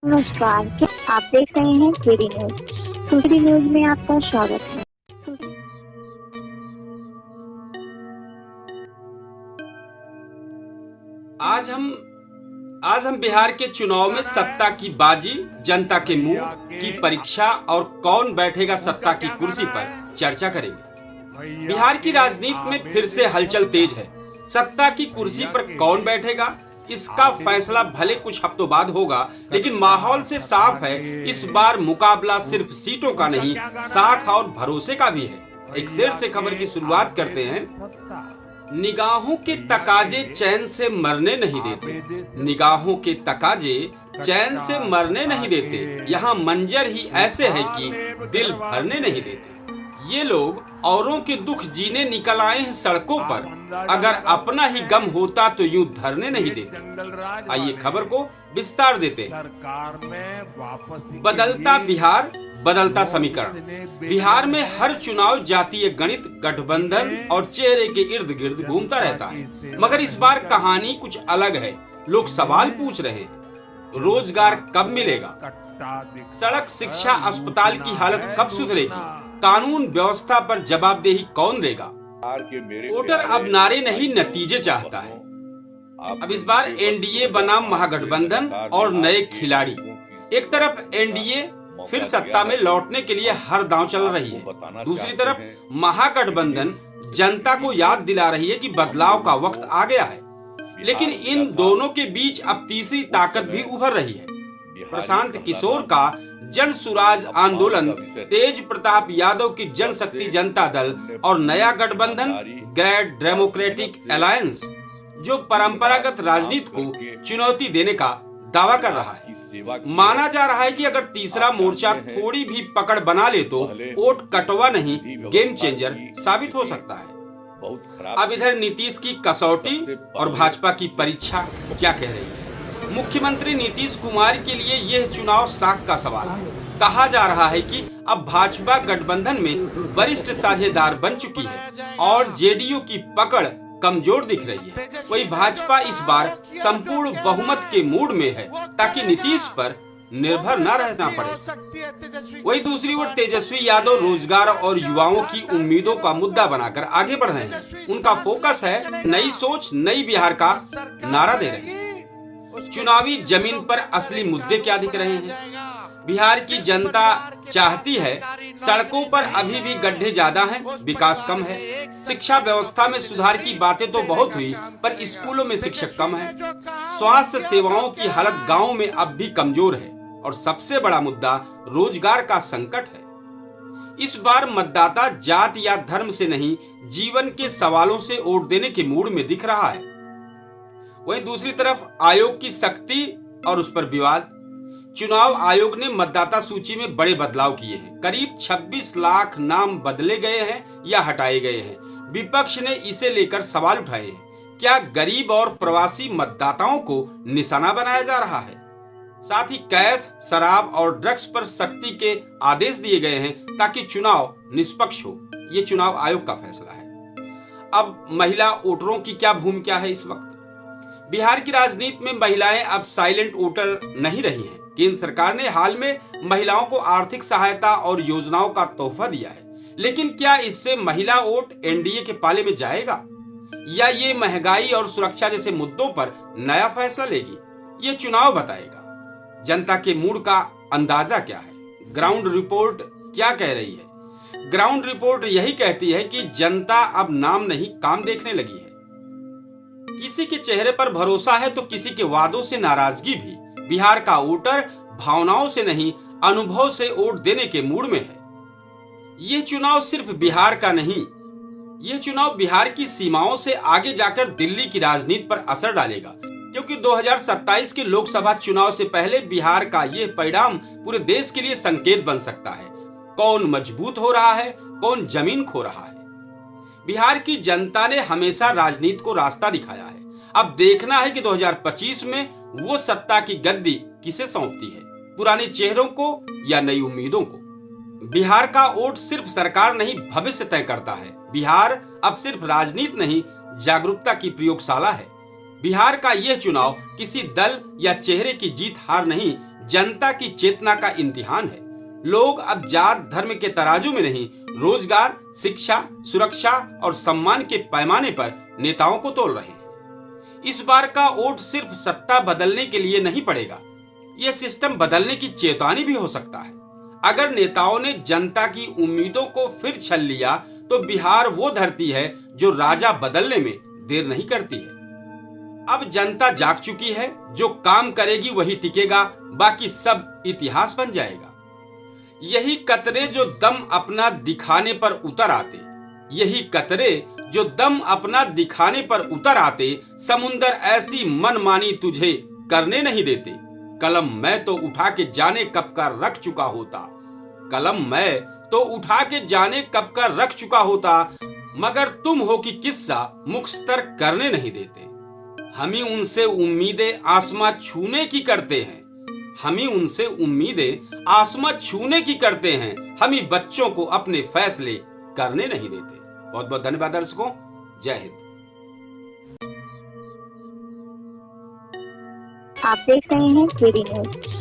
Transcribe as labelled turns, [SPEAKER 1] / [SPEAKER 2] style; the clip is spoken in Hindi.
[SPEAKER 1] नमस्कार, क्या आप देख रहे हैं केडी न्यूज। केडी न्यूज में आपका स्वागत है।
[SPEAKER 2] आज हम बिहार के चुनाव में सत्ता की बाजी, जनता के मुंह की परीक्षा और कौन बैठेगा सत्ता की कुर्सी पर चर्चा करेंगे। बिहार की राजनीति में फिर से हलचल तेज है। सत्ता की कुर्सी पर कौन बैठेगा, इसका फैसला भले कुछ हफ्तों बाद होगा, लेकिन माहौल से साफ है इस बार मुकाबला सिर्फ सीटों का नहीं, साख और भरोसे का भी है। एक शेर से खबर की शुरुआत करते हैं। निगाहों के तकाजे चैन से मरने नहीं देते, निगाहों के तकाजे चैन से मरने नहीं देते, यहाँ मंजर ही ऐसे है कि दिल भरने नहीं देते। ये लोग औरों के दुख जीने निकल आए हैं सड़कों पर, अगर अपना ही गम होता तो यूं धरने नहीं देते। आइए खबर को विस्तार देते हैं। बदलता बिहार, बदलता समीकरण। बिहार में हर चुनाव जातीय गणित, गठबंधन और चेहरे के इर्द गिर्द घूमता रहता है, मगर इस बार कहानी कुछ अलग है। लोग सवाल पूछ रहे हैं, रोजगार कब मिलेगा, सड़क, शिक्षा, अस्पताल की हालत कब सुधरेगी, कानून व्यवस्था पर जवाबदेही कौन देगा। वोटर अब नारे नहीं नतीजे चाहता है। अब इस बार एनडीए बनाम महागठबंधन और नए खिलाड़ी। एक तरफ एनडीए फिर सत्ता में लौटने के लिए हर दांव चल रही है, दूसरी तरफ महागठबंधन जनता को याद दिला रही है कि बदलाव का वक्त आ गया है। लेकिन इन दोनों के बीच अब तीसरी ताकत भी उभर रही है। प्रशांत किशोर का जन सुराज आंदोलन, तेज प्रताप यादव की जनशक्ति जनता दल और नया गठबंधन ग्रेट डेमोक्रेटिक अलायंस, जो परंपरागत राजनीति को चुनौती देने का दावा कर रहा है। माना जा रहा है कि अगर तीसरा मोर्चा थोड़ी भी पकड़ बना ले तो वोट कटवा नहीं, गेम चेंजर साबित हो सकता है। अब इधर नीतीश की कसौटी और भाजपा की परीक्षा क्या कह रही है। मुख्यमंत्री नीतीश कुमार के लिए यह चुनाव साख का सवाल है। कहा जा रहा है कि अब भाजपा गठबंधन में वरिष्ठ साझेदार बन चुकी है और जेडीयू की पकड़ कमजोर दिख रही है। वही भाजपा इस बार संपूर्ण बहुमत के मूड में है ताकि नीतीश पर निर्भर न रहना पड़े। वही दूसरी ओर तेजस्वी यादव रोजगार और युवाओं की उम्मीदों का मुद्दा बनाकर आगे बढ़ रहे हैं। उनका फोकस है नई सोच, नई बिहार का नारा दे रहे हैं। चुनावी जमीन पर असली मुद्दे क्या दिख रहे हैं। बिहार की जनता चाहती है, सड़कों पर अभी भी गड्ढे ज्यादा हैं, विकास कम है। शिक्षा व्यवस्था में सुधार की बातें तो बहुत हुई, पर स्कूलों में शिक्षक कम है। स्वास्थ्य सेवाओं की हालत गांव में अब भी कमजोर है और सबसे बड़ा मुद्दा रोजगार का संकट है। इस बार मतदाता जात या धर्म से नहीं, जीवन के सवालों से वोट देने के मूड में दिख रहा है। वहीं दूसरी तरफ आयोग की शक्ति और उस पर विवाद। चुनाव आयोग ने मतदाता सूची में बड़े बदलाव किए हैं। करीब 26 लाख नाम बदले गए हैं या हटाए गए हैं। विपक्ष ने इसे लेकर सवाल उठाए हैं। क्या गरीब और प्रवासी मतदाताओं को निशाना बनाया जा रहा है। साथ ही कैश, शराब और ड्रग्स पर सख्ती के आदेश दिए गए हैं ताकि चुनाव निष्पक्ष हो। ये चुनाव आयोग का फैसला है। अब महिला वोटरों की क्या भूमिका है इस वक्त। बिहार की राजनीति में महिलाएं अब साइलेंट वोटर नहीं रही हैं। केंद्र सरकार ने हाल में महिलाओं को आर्थिक सहायता और योजनाओं का तोहफा दिया है, लेकिन क्या इससे महिला वोट एनडीए के पाले में जाएगा या ये महंगाई और सुरक्षा जैसे मुद्दों पर नया फैसला लेगी, ये चुनाव बताएगा। जनता के मूड का अंदाजा क्या है, ग्राउंड रिपोर्ट क्या कह रही है। ग्राउंड रिपोर्ट यही कहती है कि जनता अब नाम नहीं काम देखने लगी है। किसी के चेहरे पर भरोसा है तो किसी के वादों से नाराजगी भी। बिहार का वोटर भावनाओं से नहीं, अनुभव से वोट देने के मूड में है। यह चुनाव सिर्फ बिहार का नहीं, यह चुनाव बिहार की सीमाओं से आगे जाकर दिल्ली की राजनीति पर असर डालेगा, क्योंकि 2027 के लोकसभा चुनाव से पहले बिहार का यह परिणाम पूरे देश के लिए संकेत बन सकता है। कौन मजबूत हो रहा है, कौन जमीन खो रहा है। बिहार की जनता ने हमेशा राजनीति को रास्ता दिखाया है। अब देखना है कि 2025 में वो सत्ता की गद्दी किसे सौंपती है, पुराने चेहरों को या नई उम्मीदों को। बिहार का वोट सिर्फ सरकार नहीं, भविष्य तय करता है। बिहार अब सिर्फ राजनीति नहीं, जागरूकता की प्रयोगशाला है। बिहार का यह चुनाव किसी दल या चेहरे की जीत हार नहीं, जनता की चेतना का इम्तिहान है। लोग अब जात धर्म के तराजू में नहीं, रोजगार, शिक्षा, सुरक्षा और सम्मान के पैमाने पर नेताओं को तोल रहे हैं। इस बार का वोट सिर्फ सत्ता बदलने के लिए नहीं पड़ेगा, यह सिस्टम बदलने की चेतावनी भी हो सकता है। अगर नेताओं ने जनता की उम्मीदों को फिर छल लिया तो बिहार वो धरती है जो राजा बदलने में देर नहीं करती है। अब जनता जाग चुकी है, जो काम करेगी वही टिकेगा, बाकी सब इतिहास बन जाएगा। यही कतरे जो दम अपना दिखाने पर उतर आते, यही कतरे जो दम अपना दिखाने पर उतर आते, समुंदर ऐसी मनमानी तुझे करने नहीं देते। कलम मैं तो उठा के जाने कब का रख चुका होता, कलम मैं तो उठा के जाने कब का रख चुका होता, मगर तुम हो कि किस्सा मुख्तर करने नहीं देते। हम ही उनसे उम्मीदें आसमां छूने की करते हैं, हम ही उनसे उम्मीदें आसमां छूने की करते हैं, हम ही बच्चों को अपने फैसले करने नहीं देते। बहुत बहुत धन्यवाद दर्शकों, जय हिंद।
[SPEAKER 1] आप देख रहे हैं केडी न्यूज।